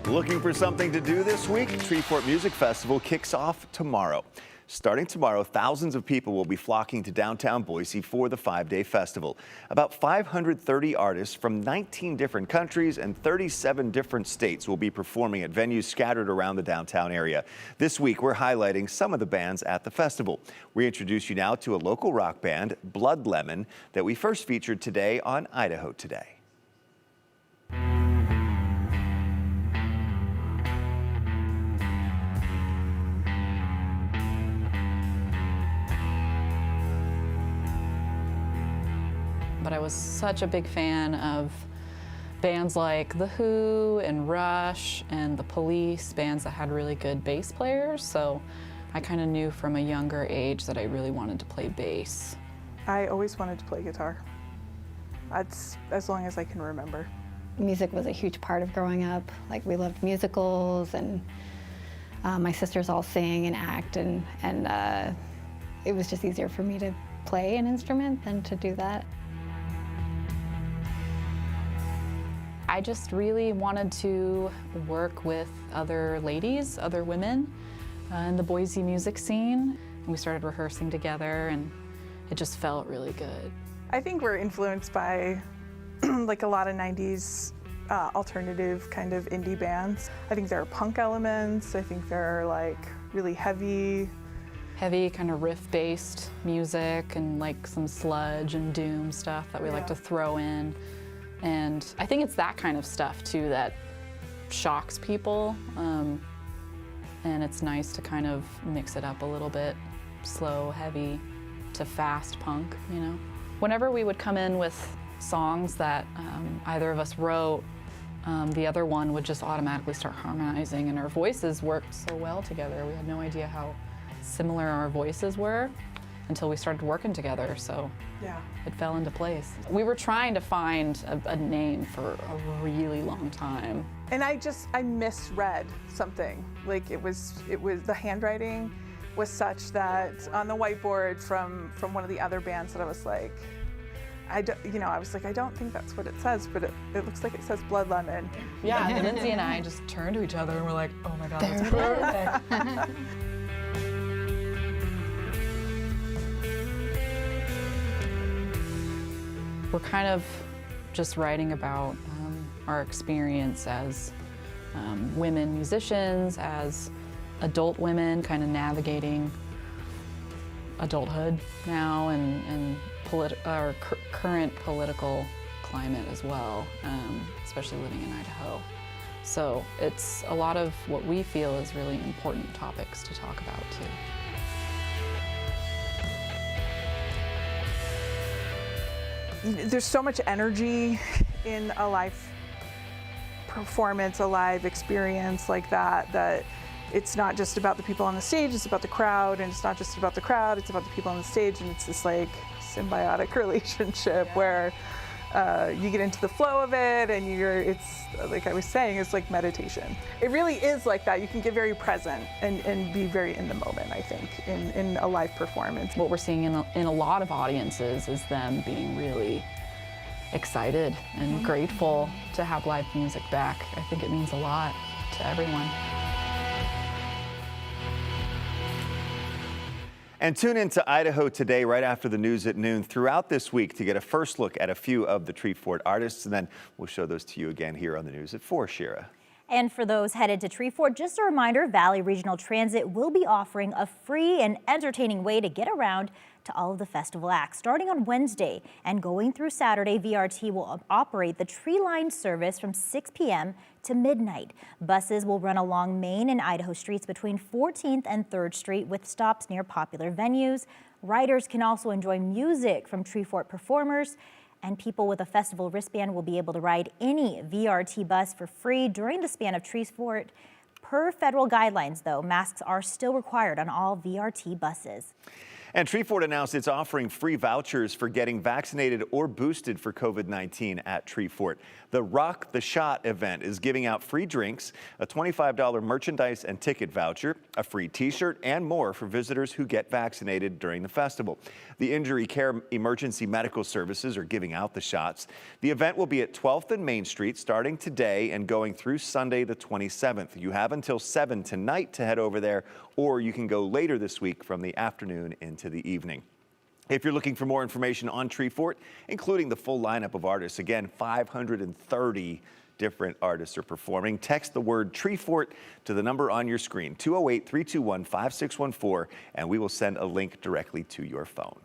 Looking for something to do this week? Treefort Music Festival kicks off tomorrow. Starting tomorrow, thousands of people will be flocking to downtown Boise for the 5-day festival. About 530 artists from 19 different countries and 37 different states will be performing at venues scattered around the downtown area. This week, we're highlighting some of the bands at the festival. We introduce you now to a local rock band, Blood Lemon, that we first featured today on Idaho Today. But I was such a big fan of bands like The Who and Rush and The Police, bands that had really good bass players. So I kind of knew from a younger age that I really wanted to play bass. I always wanted to play guitar. That's as long as I can remember. Music was a huge part of growing up. Like, we loved musicals, and my sisters all sing and act, and it was just easier for me to play an instrument than to do that. I just really wanted to work with other ladies, other women in the Boise music scene. And we started rehearsing together, and it just felt really good. I think we're influenced by like a lot of 90s alternative kind of indie bands. I think there are punk elements. I think there are like really heavy kind of riff-based music and like some sludge and doom stuff that we like to throw in. And I think it's that kind of stuff too that shocks people, and it's nice to kind of mix it up a little bit, slow, heavy to fast punk, you know. Whenever we would come in with songs that either of us wrote, the other one would just automatically start harmonizing, and our voices worked so well together. We had no idea how similar our voices were until we started working together, so yeah, it fell into place. We were trying to find a name for a really long time. And I misread something. Like it was the handwriting was such that on the whiteboard from one of the other bands that I was like, I don't think that's what it says, but it looks like it says Blood Lemon. Yeah, and Lindsay and I just turned to each other and we're like, oh my God, that's perfect. We're kind of just writing about our experience as women musicians, as adult women kind of navigating adulthood now, and our current political climate as well, especially living in Idaho. So it's a lot of what we feel is really important topics to talk about too. There's so much energy in a live performance, a live experience like that it's not just about the people on the stage, it's about the crowd, and it's not just about the crowd, it's about the people on the stage, and it's this like symbiotic relationship where you get into the flow of it, and it's like I was saying, it's like meditation. It really is like that. You can get very present and be very in the moment, I think, in a live performance. What we're seeing in a lot of audiences is them being really excited and grateful to have live music back. I think it means a lot to everyone. And tune in to Idaho Today right after the news at noon throughout this week to get a first look at a few of the Treefort artists, and then we'll show those to you again here on the news at 4, Shira. And for those headed to Treefort, just a reminder, Valley Regional Transit will be offering a free and entertaining way to get around to all of the festival acts. Starting on Wednesday and going through Saturday, VRT will operate the Treeline service from 6 p.m. to midnight. Buses will run along Main and Idaho streets between 14th and 3rd Street with stops near popular venues. Riders can also enjoy music from Treefort performers, and people with a festival wristband will be able to ride any VRT bus for free during the span of Treefort. Per federal guidelines, though, masks are still required on all VRT buses. And Treefort announced it's offering free vouchers for getting vaccinated or boosted for COVID-19 at Treefort. The Rock the Shot event is giving out free drinks, a $25 merchandise and ticket voucher, a free t-shirt, and more for visitors who get vaccinated during the festival. The Injury Care Emergency Medical Services are giving out the shots. The event will be at 12th and Main Street starting today and going through Sunday the 27th. You have until 7 tonight to head over there, or you can go later this week from the afternoon into the evening. If you're looking for more information on Treefort, including the full lineup of artists, again, 530 different artists are performing. Text the word Treefort to the number on your screen, 208-321-5614, and we will send a link directly to your phone.